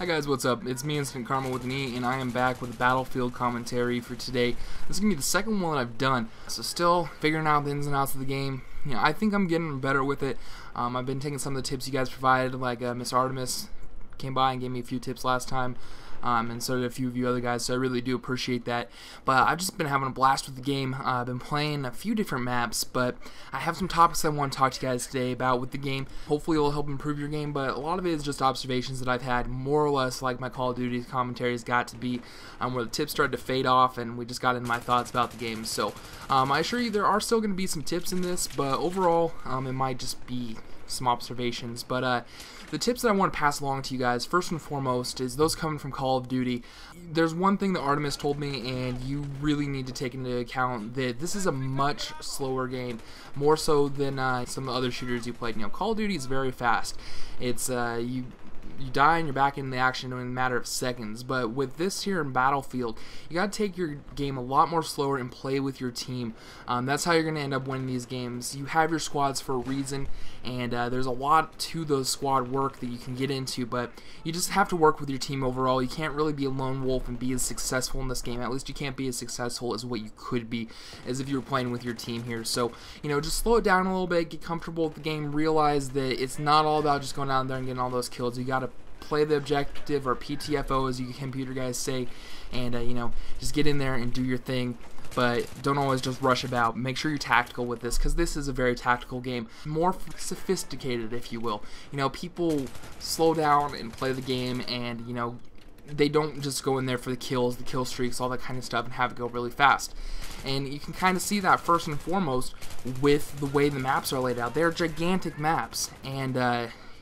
Hi guys, what's up? It's me, InstentKarma with an E, and I am back with a Battlefield commentary for today. This is going to be the second one that I've done, so still figuring out the ins and outs of the game. You know, I think I'm getting better with it. I've been taking some of the tips you guys provided, like Miss Artemis came by and gave me a few tips last time. And so did a few of you other guys, so I really do appreciate that. But I've just been having a blast with the game. I've been playing a few different maps, but I have some topics I want to talk to you guys today about with the game. Hopefully it'll help improve your game, but a lot of it is just observations that I've had, more or less like my Call of Duty commentaries got to be, where the tips started to fade off and we just got into my thoughts about the game. So I assure you there are still going to be some tips in this, but overall it might just be some observations. But the tips that I want to pass along to you guys, first and foremost, is those coming from Call of Duty. There's one thing that Artemis told me, and you really need to take into account that this is a much slower game, more so than some of the other shooters you played. You know, Call of Duty is very fast. It's you die and you're back in the action in a matter of seconds. But with this here in Battlefield, you got to take your game a lot more slower and play with your team. That's how you're going to end up winning these games. You have your squads for a reason, and there's a lot to those squad work that you can get into, but you just have to work with your team overall. You can't really be a lone wolf and be as successful in this game. At least you can't be as successful as what you could be as if you were playing with your team here. So, you know, just slow it down a little bit, get comfortable with the game, realize that it's not all about just going out there and getting all those kills. You got to play the objective, or PTFO as you computer guys say, and you know, just get in there and do your thing. But don't always just rush about. Make sure you're tactical with this, because this is a very tactical game, more sophisticated, if you will. You know, people slow down and play the game, and you know, they don't just go in there for the kills, the kill streaks, all that kind of stuff, and have it go really fast. And you can kind of see that first and foremost with the way the maps are laid out. They're gigantic maps, and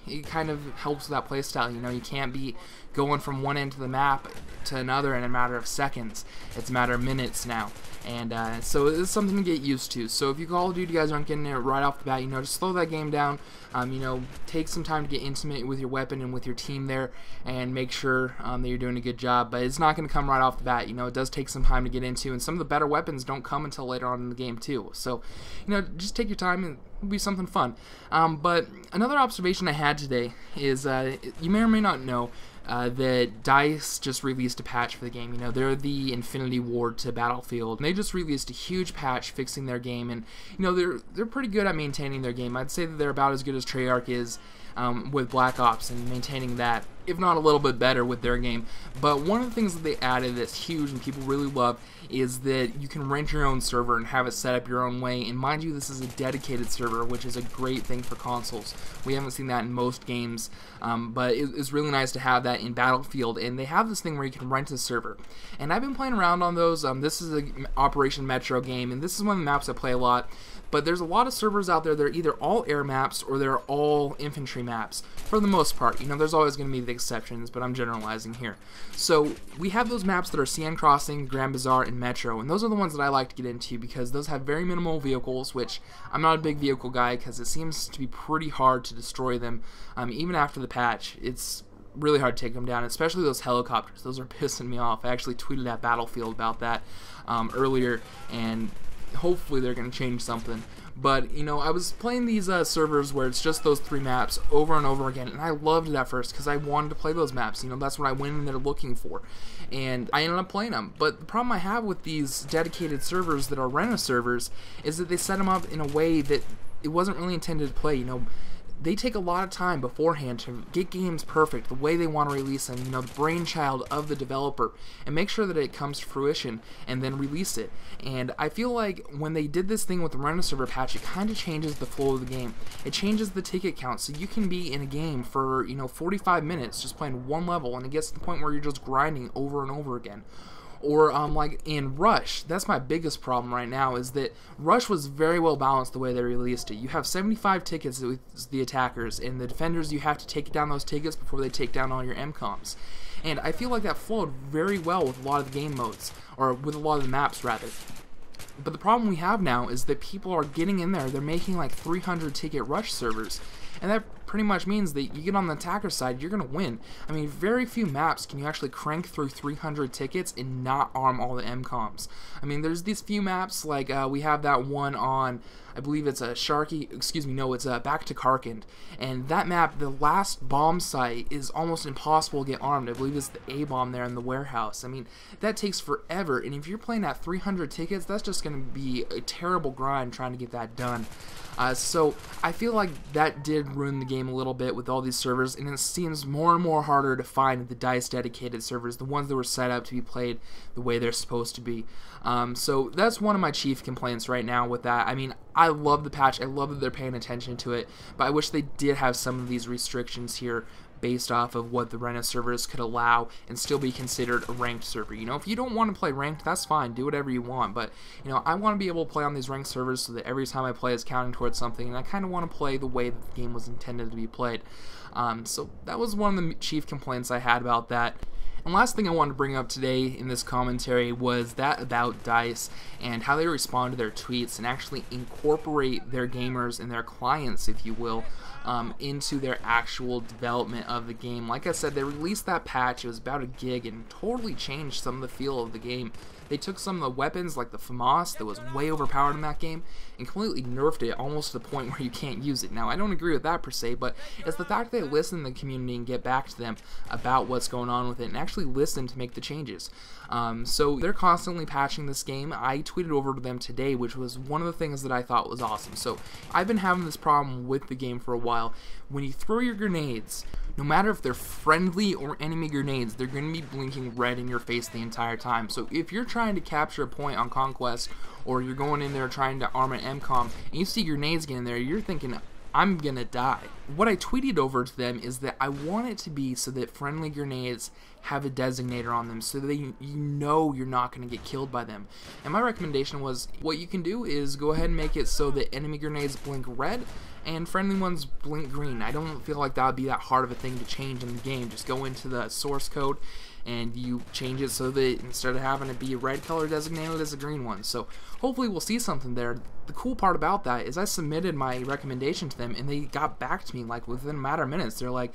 it kind of helps with that playstyle. You know, you can't be going from one end of the map to another in a matter of seconds. It's a matter of minutes now. And so it's something to get used to. So if you Call of Duty guys aren't getting it right off the bat, you know, just slow that game down. You know, take some time to get intimate with your weapon and with your team there, and make sure that you're doing a good job. But it's not going to come right off the bat. You know, it does take some time to get into, and some of the better weapons don't come until later on in the game too. So, you know, just take your time, and it'll be something fun. But another observation I had today is, you may or may not know, that DICE just released a patch for the game. You know, they're the Infinity Ward to Battlefield, and they just released a huge patch fixing their game, and you know, they're pretty good at maintaining their game. I'd say that they're about as good as Treyarch is with Black Ops, and maintaining that, if not a little bit better with their game. But one of the things that they added that's huge and people really love is that you can rent your own server and have it set up your own way. And mind you, this is a dedicated server, which is a great thing for consoles. We haven't seen that in most games, but it's really nice to have that in Battlefield. And they have this thing where you can rent a server. And I've been playing around on those. This is an Operation Metro game, and this is one of the maps I play a lot. But there's a lot of servers out there that are either all air maps or they're all infantry maps, for the most part. You know, there's always going to be the exceptions, but I'm generalizing here. So we have those maps that are CN Crossing, Grand Bazaar, and Metro, and those are the ones that I like to get into because those have very minimal vehicles, which I'm not a big vehicle guy because it seems to be pretty hard to destroy them, even after the patch. It's really hard to take them down, especially those helicopters. Those are pissing me off. I actually tweeted at Battlefield about that earlier, and hopefully they're going to change something. But, you know, I was playing these servers where it's just those three maps over and over again, and I loved it at first because I wanted to play those maps. You know, that's what I went in there looking for, and I ended up playing them. But the problem I have with these dedicated servers that are rent servers is that they set them up in a way that it wasn't really intended to play. You know, they take a lot of time beforehand to get games perfect, the way they want to release them, you know, the brainchild of the developer, and make sure that it comes to fruition and then release it. And I feel like when they did this thing with the rent-a-server patch, it kind of changes the flow of the game. It changes the ticket count, so you can be in a game for, you know, 45 minutes just playing one level, and it gets to the point where you're just grinding over and over again. Or like in Rush, that's my biggest problem right now, is that Rush was very well balanced the way they released it. You have 75 tickets with the attackers, and the defenders, you have to take down those tickets before they take down all your MCOMs. And I feel like that flowed very well with a lot of the game modes, or with a lot of the maps rather. But the problem we have now is that people are getting in there, they're making like 300 ticket Rush servers, and that pretty much means that you get on the attacker side, you're going to win. I mean, very few maps can you actually crank through 300 tickets and not arm all the MCOMs. I mean, there's these few maps, like we have that one on, I believe it's a Sharky, excuse me, no, it's Back to Karkand. And that map, the last bomb site is almost impossible to get armed. I believe it's the A-bomb there in the warehouse. I mean, that takes forever, and if you're playing at 300 tickets, that's just going to be a terrible grind trying to get that done. So I feel like that did ruin the game a little bit with all these servers, and it seems more and more harder to find the DICE dedicated servers, the ones that were set up to be played the way they're supposed to be. So that's one of my chief complaints right now with that. I mean, I love the patch, I love that they're paying attention to it, but I wish they did have some of these restrictions here based off of what the Rena servers could allow and still be considered a ranked server. You know, if you don't want to play ranked, that's fine, do whatever you want, but you know, I want to be able to play on these ranked servers so that every time I play is counting towards something, and I kind of want to play the way that the game was intended to be played. So that was one of the chief complaints I had about that. And last thing I wanted to bring up today in this commentary was that about DICE and how they respond to their tweets and actually incorporate their gamers and their clients, if you will, into their actual development of the game. Like I said, they released that patch, it was about a gig, and totally changed some of the feel of the game. They took some of the weapons, like the FAMAS, that was way overpowered in that game, and completely nerfed it almost to the point where you can't use it. Now, I don't agree with that per se, but it's the fact that they listen to the community and get back to them about what's going on with it, and actually listen to make the changes. So they're constantly patching this game. I tweeted over to them today, which was one of the things that I thought was awesome. So I've been having this problem with the game for a while. When you throw your grenades, no matter if they're friendly or enemy grenades, they're going to be blinking red in your face the entire time. So if you're trying to capture a point on Conquest, or you're going in there trying to arm an MCOM, and you see grenades get in there, you're thinking, I'm gonna die. What I tweeted over to them is that I want it to be so that friendly grenades have a designator on them, so that you know you're not going to get killed by them. And my recommendation was, what you can do is go ahead and make it so that enemy grenades blink red and friendly ones blink green. I don't feel like that would be that hard of a thing to change in the game. Just go into the source code and you change it so that instead of having it be a red color designated as a green one. So hopefully we'll see something there. The cool part about that is I submitted my recommendation to them and they got back to me like within a matter of minutes. They're like,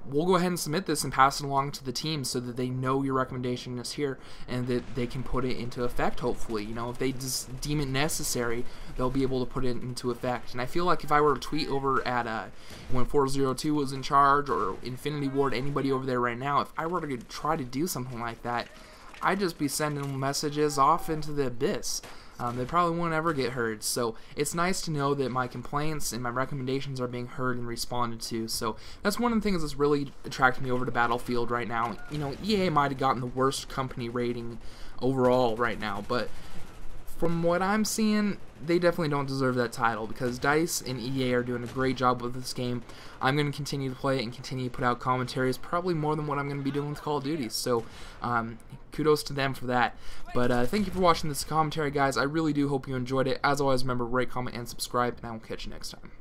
we'll go ahead and submit this and pass it along to the team so that they know your recommendation is here and that they can put it into effect, hopefully. You know, if they just deem it necessary, they'll be able to put it into effect. And I feel like if I were to tweet over at when 402 was in charge, or Infinity Ward, anybody over there right now, if I were to try to do something like that, I'd just be sending messages off into the abyss. They probably won't ever get heard. So it's nice to know that my complaints and my recommendations are being heard and responded to. So that's one of the things that's really attracted me over to Battlefield right now. You know, EA might have gotten the worst company rating overall right now, but from what I'm seeing, they definitely don't deserve that title, because DICE and EA are doing a great job with this game. I'm going to continue to play it and continue to put out commentaries, probably more than what I'm going to be doing with Call of Duty. So kudos to them for that. But thank you for watching this commentary, guys. I really do hope you enjoyed it. As always, remember, rate, comment, and subscribe, and I will catch you next time.